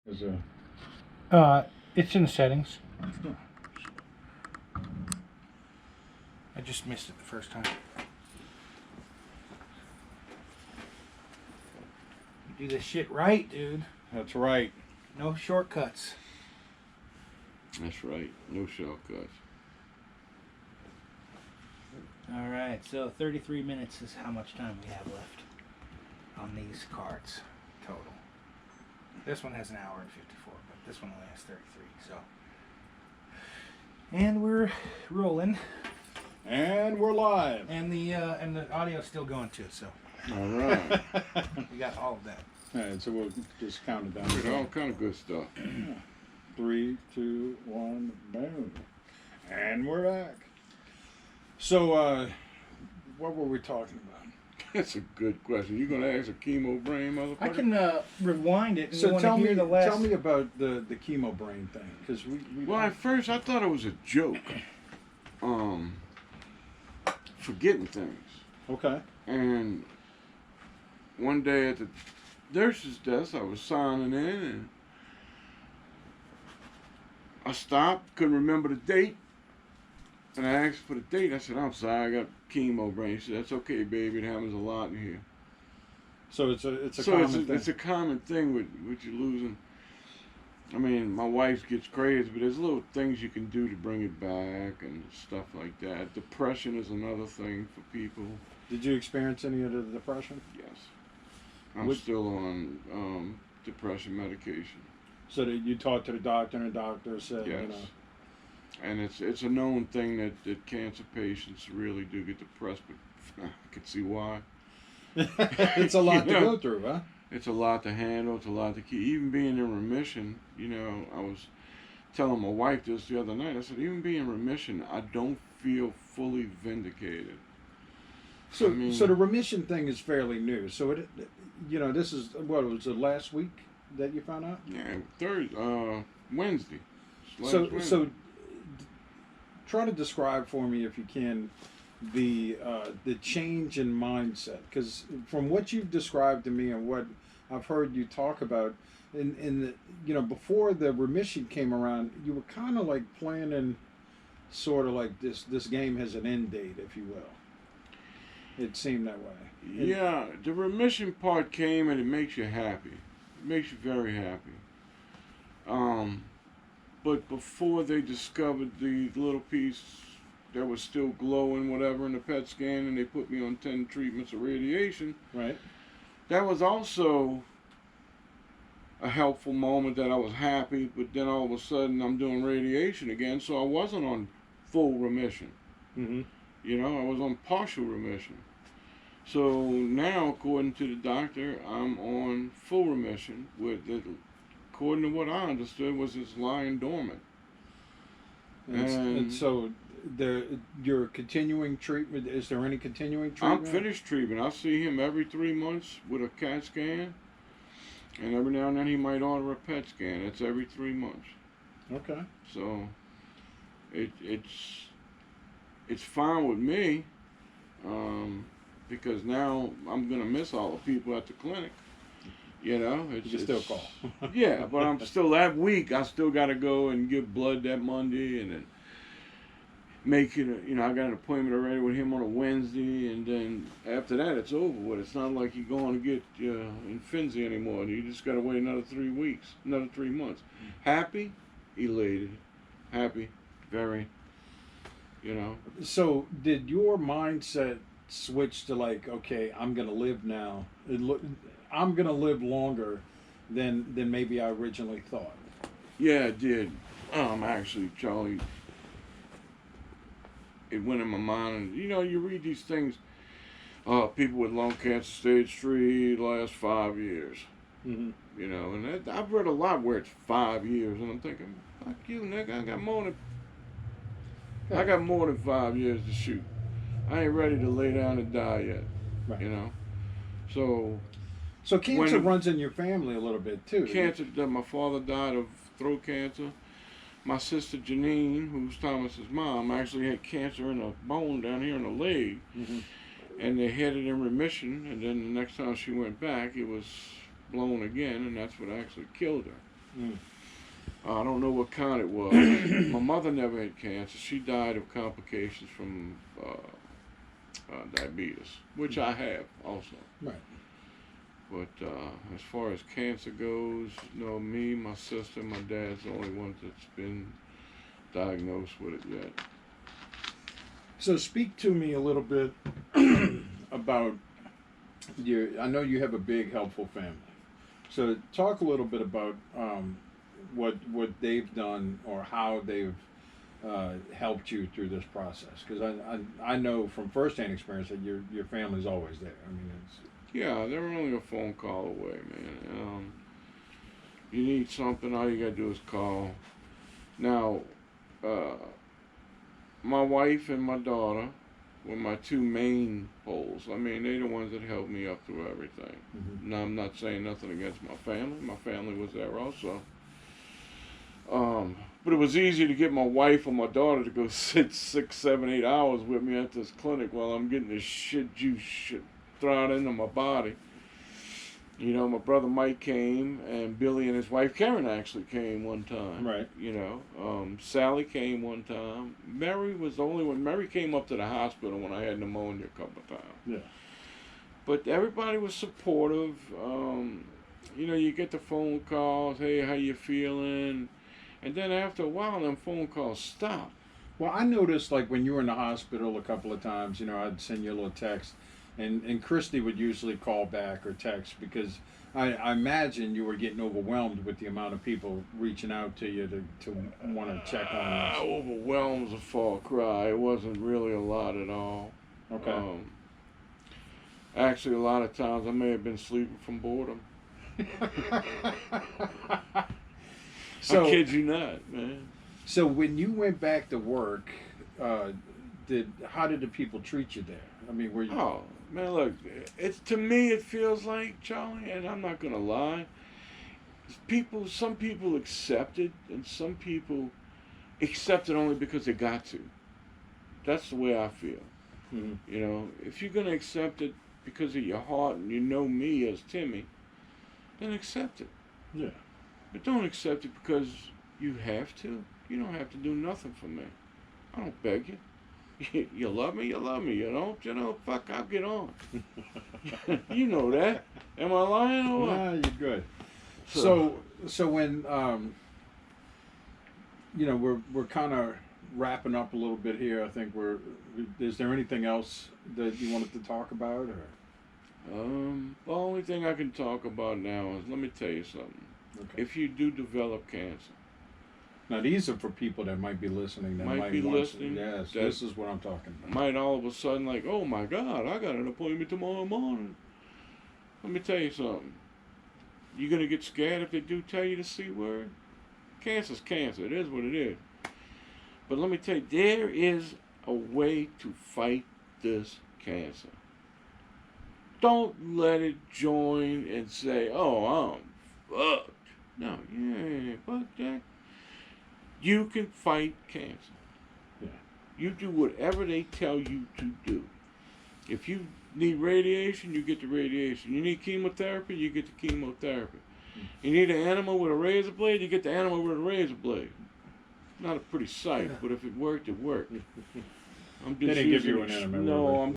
Is a It's in the settings. I just missed it the first time. You do this shit right, dude. That's right. No shortcuts. That's right. No shortcuts. All right, so 33 minutes is how much time we have left on these cards total. This one has an hour and 54, but this one only has 33. So, and we're rolling, And we're live. and the audio's still going too. So All right. we got all of that. All right, so we'll just count it With all down. kind of good stuff. 3, 2, 1, boom. And we're back. So, what were we talking about? That's a good question. You gonna ask a chemo brain motherfucker? I can rewind it. And So you tell want to me, hear the last. tell me about the chemo brain thing, because we Well, at first I thought it was a joke. Forgetting things. okay. And one day at the nurse's desk, I was signing in, and I stopped, couldn't remember the date, and I asked for the date. I said, "I'm sorry, I got chemo brain." She said, "That's okay, baby. It happens a lot in here." So it's a So common thing. it's a common thing with you losing. I mean, my wife gets crazy, but there's little things you can do to bring it back and stuff like that. Depression is another thing for people. Did you experience any of the depression? Yes, I'm Which- still on depression medication. So that you talked to the doctor, and the doctor said, Yes, and it's a known thing that cancer patients really do get depressed, but I can see why. it's a lot You to know. go through, huh? It's a lot to handle. It's a lot to keep. Even being in remission, I was telling my wife this the other night. I said, even being in remission, I don't feel fully vindicated. So, I mean- so the remission thing is fairly new. So this is what was it last week that you found out? Yeah, Wednesday. So, Wednesday. so try to describe for me, if you can, the change in mindset. Because from what you've described to me and what I've heard you talk about, in the before the remission came around, you were kind of like planning, sort of like this game has an end date, if you will. It seemed that way. Yeah, the remission part came and it makes you happy. It makes you very happy. But before they discovered the little piece that was still glowing, whatever, in the PET scan, and they put me on 10 treatments of radiation, Right. that was also a helpful moment that I was happy, but then all of a sudden I'm doing radiation again, so I wasn't on full remission. Mm-hmm. I was on partial remission. So now, according to the doctor, I'm on full remission, according to what I understood, was it's lying dormant. And so your continuing treatment, is there any continuing treatment? I'm finished treatment. I see him every 3 months with a CAT scan, and every now and then he might order a PET scan. That's every 3 months. Okay. So it's fine with me, because now I'm gonna miss all the people at the clinic. You can still call. Yeah, but I'm still that week. I still got to go and give blood that Monday, and then make it. I got an appointment already with him on a Wednesday, and then after that, it's over with. It's not like you're going to get Infinzi anymore. You just got to wait another 3 weeks, another 3 months. Happy, elated, happy, very. So did your mindset switch to like, okay, I'm gonna live now. I'm gonna live longer than maybe I originally thought. Yeah, it did. Actually, Charlie, it went in my mind, and you read these things. People with lung cancer, stage 3, last 5 years. Mm-hmm. And I've read a lot where it's 5 years, and I'm thinking, fuck you, nigga. I got more than 5 years to shoot. I ain't ready to lay down and die yet. Right. So cancer runs in your family a little bit too. cancer. My father died of throat cancer. My sister Janine, who's Thomas's mom, actually had cancer in a bone down here in the leg, Mm-hmm. and they had it in remission. And then the next time she went back, it was blown again, and that's what actually killed her. Mm. I don't know what kind it was. My mother never had cancer. She died of complications from diabetes, which I have also. Right. But as far as cancer goes, no, me, my sister, my dad's the only ones that's been diagnosed with it yet. So speak to me a little bit about your. I know you have a big, helpful family. So talk a little bit about what they've done or how they've helped you through this process. Because I know from firsthand experience that your family's always there. I mean, it's Yeah, they're only a phone call away, man. You need something, all you gotta do is call. Now, my wife and my daughter were my two main poles. I mean, they're the ones that helped me up through everything. mm-hmm. Now, I'm not saying nothing against my family. My family was there also. But it was easy to get my wife or my daughter to go sit 6, 7, 8 hours with me at this clinic while I'm getting this shit juice thrown into my body. You know, my brother Mike came, and Billy and his wife Karen actually came one time. Right. You know, Sally came one time. Mary was the only one. Mary came up to the hospital when I had pneumonia a couple of times. Yeah. But everybody was supportive. You know, you get the phone calls, hey, how you feeling? And then after a while, them phone calls stop. Well, I noticed like when you were in the hospital a couple of times, you know, I'd send you a little text, and Christy would usually call back or text because I imagine you were getting overwhelmed with the amount of people reaching out to you to want to check on this. Overwhelmed's a far cry. It wasn't really a lot at all. Okay. Actually, a lot of times I may have been sleeping from boredom. So, I kid you not, man. So when you went back to work, how did the people treat you there? I mean, were you? Oh man, look, it's to me it feels like, Charlie, and I'm not gonna lie. Some people accept it, and some people accept it only because they got to. That's the way I feel. Mhm. You know, if you're gonna accept it because of your heart and you know me as Timmy, then accept it. Yeah. But don't accept it because you have to. You don't have to do nothing for me. I don't beg you. You love me, you love me. You don't, fuck, I'll get on. You know that. Am I lying or what? Nah, you're good. So when you know, we're kind of wrapping up a little bit here. I think is there anything else that you wanted to talk about, or? The only thing I can talk about now is, let me tell you something. Okay. If you do develop cancer, Now these are for people that might be listening. That Might be want listening, Yes, that- this is what I'm talking about. might all of a sudden like, oh my God, I got an appointment tomorrow morning. Let me tell you something. You gonna get scared if they do tell you the C word? Cancer's cancer. It is what it is. But let me tell you, there is a way to fight this cancer. Don't let it join and say, oh, I'm fucked. No, you ain't fucked, Jack. You can fight cancer. Yeah. You do whatever they tell you to do. If you need radiation, you get the radiation. You need chemotherapy, you get the chemotherapy. You need an animal with a razor blade, you get the animal with a razor blade. Not a pretty sight, but if it worked, it worked. I'm They just didn't give using you an animal with a no, razor I'm